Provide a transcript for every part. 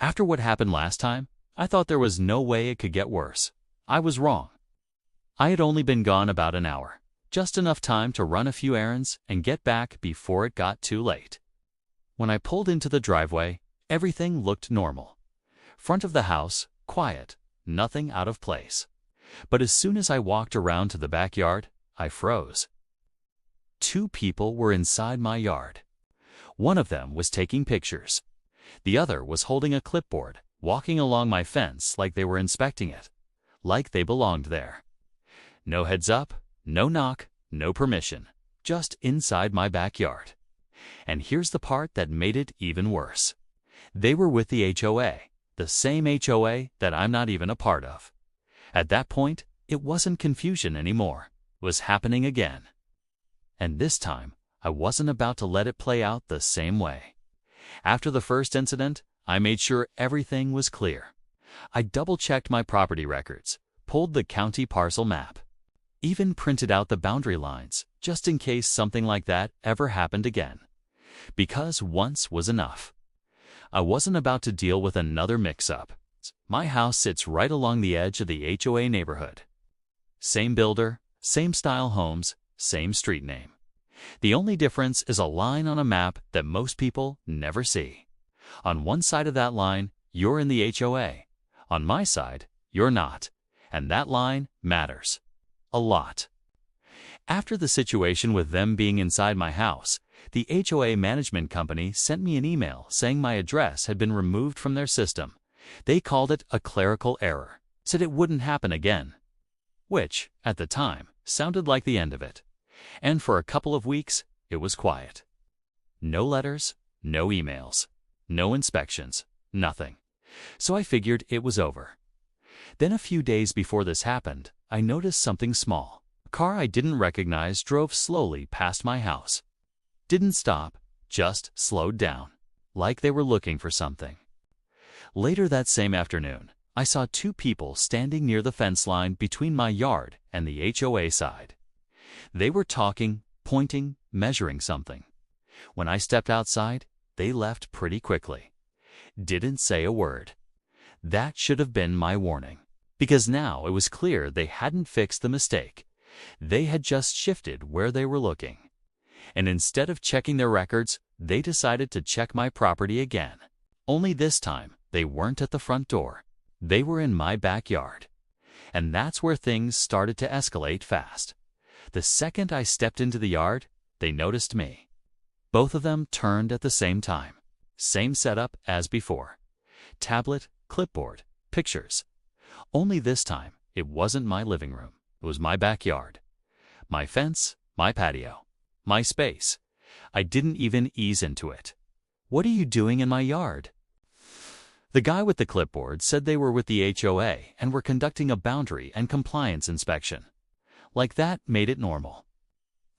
After what happened last time, I thought there was no way it could get worse. I was wrong. I had only been gone about an hour, just enough time to run a few errands and get back before it got too late. When I pulled into the driveway, everything looked normal. Front of the house, quiet, nothing out of place. But as soon as I walked around to the backyard, I froze. 2 people were inside my yard. One of them was taking pictures. The other was holding a clipboard, walking along my fence like they were inspecting it, like they belonged there. No heads up, no knock, no permission, just inside my backyard. And here's the part that made it even worse. They were with the HOA, the same HOA that I'm not even a part of. At that point, it wasn't confusion anymore. It was happening again. And this time, I wasn't about to let it play out the same way. After the first incident, I made sure everything was clear. I double-checked my property records, pulled the county parcel map, even printed out the boundary lines, just in case something like that ever happened again. Because once was enough. I wasn't about to deal with another mix-up. My house sits right along the edge of the HOA neighborhood. Same builder, same style homes, same street name. The only difference is a line on a map that most people never see. On one side of that line, you're in the HOA. On my side, you're not. And that line matters. A lot. After the situation with them being inside my house, the HOA management company sent me an email saying my address had been removed from their system. They called it a clerical error, said it wouldn't happen again. Which, at the time, sounded like the end of it. And for a couple of weeks, it was quiet. No letters, no emails, no inspections, nothing. So I figured it was over. Then a few days before this happened, I noticed something small. A car I didn't recognize drove slowly past my house. Didn't stop, just slowed down, like they were looking for something. Later that same afternoon, I saw 2 people standing near the fence line between my yard and the HOA side. They were talking, pointing, measuring something. When I stepped outside, they left pretty quickly. Didn't say a word. That should have been my warning, because now it was clear they hadn't fixed the mistake. They had just shifted where they were looking. And instead of checking their records, they decided to check my property again. Only this time, they weren't at the front door. They were in my backyard. And that's where things started to escalate fast. The second I stepped into the yard, they noticed me. Both of them turned at the same time. Same setup as before. Tablet, clipboard, pictures. Only this time, it wasn't my living room. It was my backyard. My fence, my patio, my space. I didn't even ease into it. "What are you doing in my yard?" The guy with the clipboard said they were with the HOA and were conducting a boundary and compliance inspection. Like that made it normal.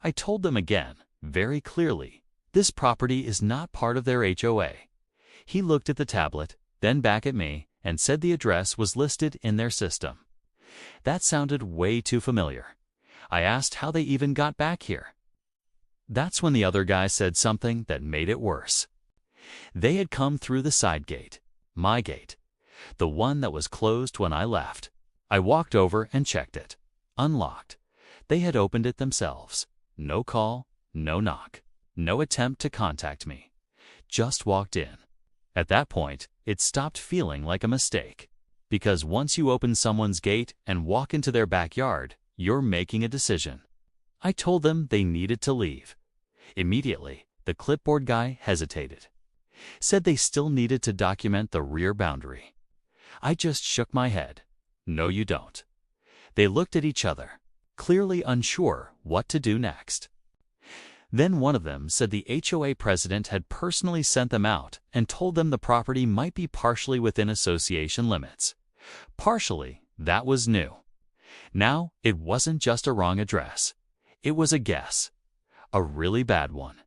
I told them again, very clearly, this property is not part of their HOA. He looked at the tablet, then back at me, and said the address was listed in their system. That sounded way too familiar. I asked how they even got back here. That's when the other guy said something that made it worse. They had come through the side gate, my gate, the one that was closed when I left. I walked over and checked it. Unlocked. They had opened it themselves. No call, no knock, no attempt to contact me. Just walked in. At that point, it stopped feeling like a mistake. Because once you open someone's gate and walk into their backyard, you're making a decision. I told them they needed to leave. Immediately, the clipboard guy hesitated. Said they still needed to document the rear boundary. I just shook my head. No, you don't. They looked at each other, clearly unsure what to do next. Then one of them said the HOA president had personally sent them out and told them the property might be partially within association limits. Partially, that was new. Now, it wasn't just a wrong address. It was a guess. A really bad one.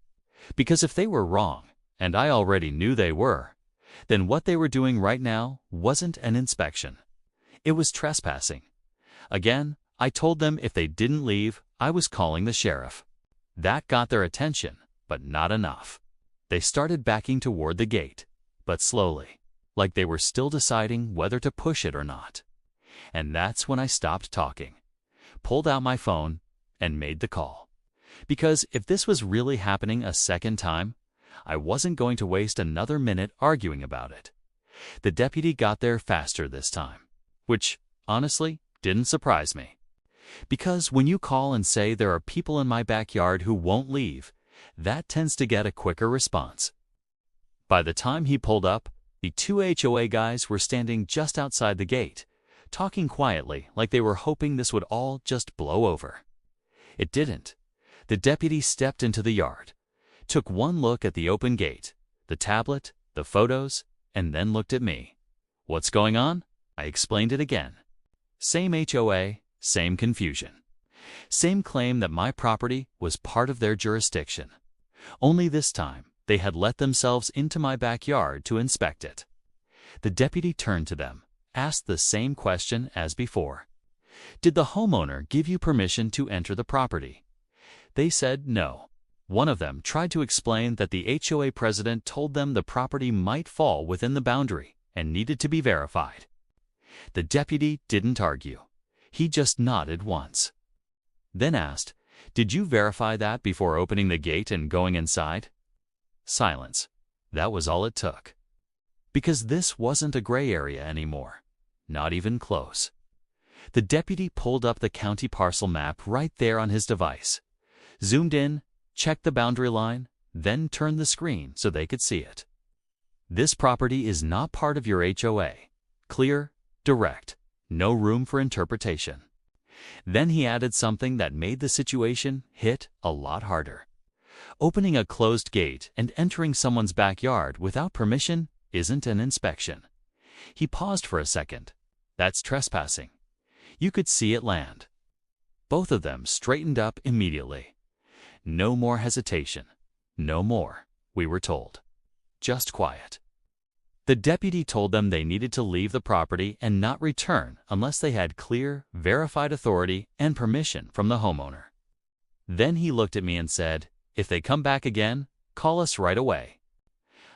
Because if they were wrong, and I already knew they were, then what they were doing right now wasn't an inspection. It was trespassing. Again, I told them if they didn't leave, I was calling the sheriff. That got their attention, but not enough. They started backing toward the gate, but slowly. like they were still deciding whether to push it or not. And that's when I stopped talking, pulled out my phone, and made the call. Because if this was really happening a second time, I wasn't going to waste another minute arguing about it. The deputy got there faster this time, which, honestly, didn't surprise me. Because when you call and say there are people in my backyard who won't leave, that tends to get a quicker response. By the time he pulled up, the two HOA guys were standing just outside the gate, talking quietly like they were hoping this would all just blow over. It didn't. The deputy stepped into the yard, took one look at the open gate, the tablet, the photos, and then looked at me. "What's going on?" I explained it again. Same HOA, same confusion. Same claim that my property was part of their jurisdiction. Only this time, they had let themselves into my backyard to inspect it. The deputy turned to them, asked the same question as before. "Did the homeowner give you permission to enter the property?" They said no. One of them tried to explain that the HOA president told them the property might fall within the boundary and needed to be verified. The deputy didn't argue. He just nodded once. Then asked, "Did you verify that before opening the gate and going inside?" Silence. That was all it took. Because this wasn't a gray area anymore. Not even close. The deputy pulled up the county parcel map right there on his device, zoomed in, checked the boundary line, then turned the screen so they could see it. "This property is not part of your HOA. Clear, direct, no room for interpretation." Then he added something that made the situation hit a lot harder. Opening a closed gate and entering someone's backyard without permission isn't an inspection. He paused for a second. That's trespassing. You could see it land. Both of them straightened up immediately. No more hesitation. No more, we were told. Just quiet. The deputy told them they needed to leave the property and not return unless they had clear, verified authority and permission from the homeowner. Then he looked at me and said, "If they come back again, call us right away."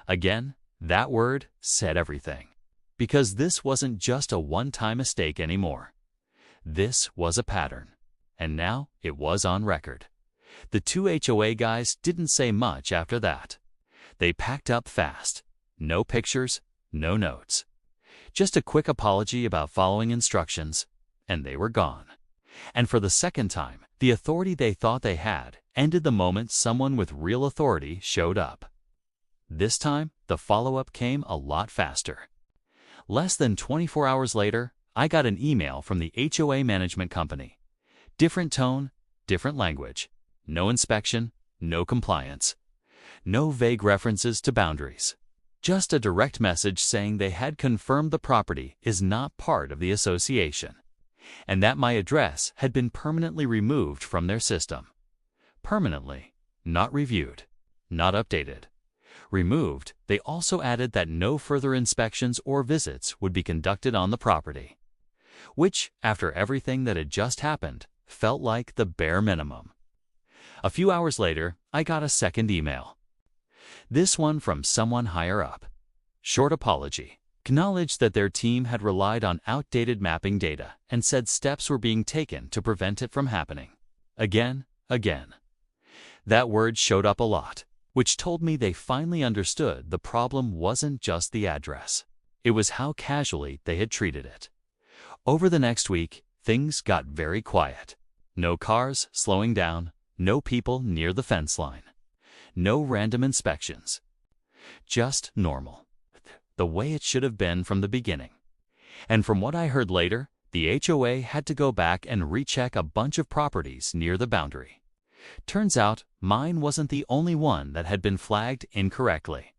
Again, that word said everything. Because this wasn't just a one-time mistake anymore. This was a pattern. And now it was on record. The two HOA guys didn't say much after that. They packed up fast. No pictures, no notes. Just a quick apology about following instructions, and they were gone. And for the second time, the authority they thought they had ended the moment someone with real authority showed up. This time, the follow-up came a lot faster. Less than 24 hours later, I got an email from the HOA management company. Different tone, different language. No inspection, no compliance. No vague references to boundaries. Just a direct message saying they had confirmed the property is not part of the association, and that my address had been permanently removed from their system. Permanently, not reviewed, not updated. Removed, they also added that no further inspections or visits would be conducted on the property, which, after everything that had just happened, felt like the bare minimum. A few hours later, I got a second email. This one from someone higher up. Short apology. Acknowledged that their team had relied on outdated mapping data and said steps were being taken to prevent it from happening. Again. That word showed up a lot, which told me they finally understood the problem wasn't just the address. It was how casually they had treated it. Over the next week, things got very quiet. No cars slowing down, no people near the fence line. No random inspections. Just normal. The way it should have been from the beginning. And from what I heard later, the HOA had to go back and recheck a bunch of properties near the boundary. Turns out, mine wasn't the only one that had been flagged incorrectly.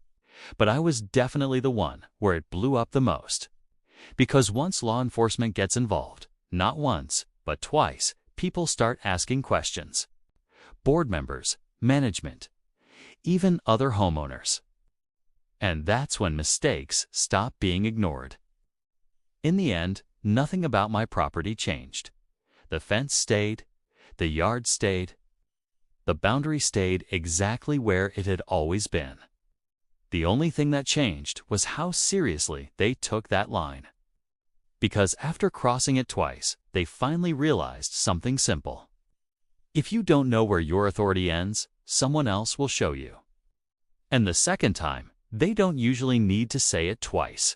But I was definitely the one where it blew up the most. Because once law enforcement gets involved, not once, but twice, people start asking questions. Board members, management, even other homeowners. And that's when mistakes stop being ignored. In the end, nothing about my property changed. The fence stayed, the yard stayed, the boundary stayed exactly where it had always been. The only thing that changed was how seriously they took that line. Because after crossing it twice, they finally realized something simple. If you don't know where your authority ends, someone else will show you. And the second time, they don't usually need to say it twice.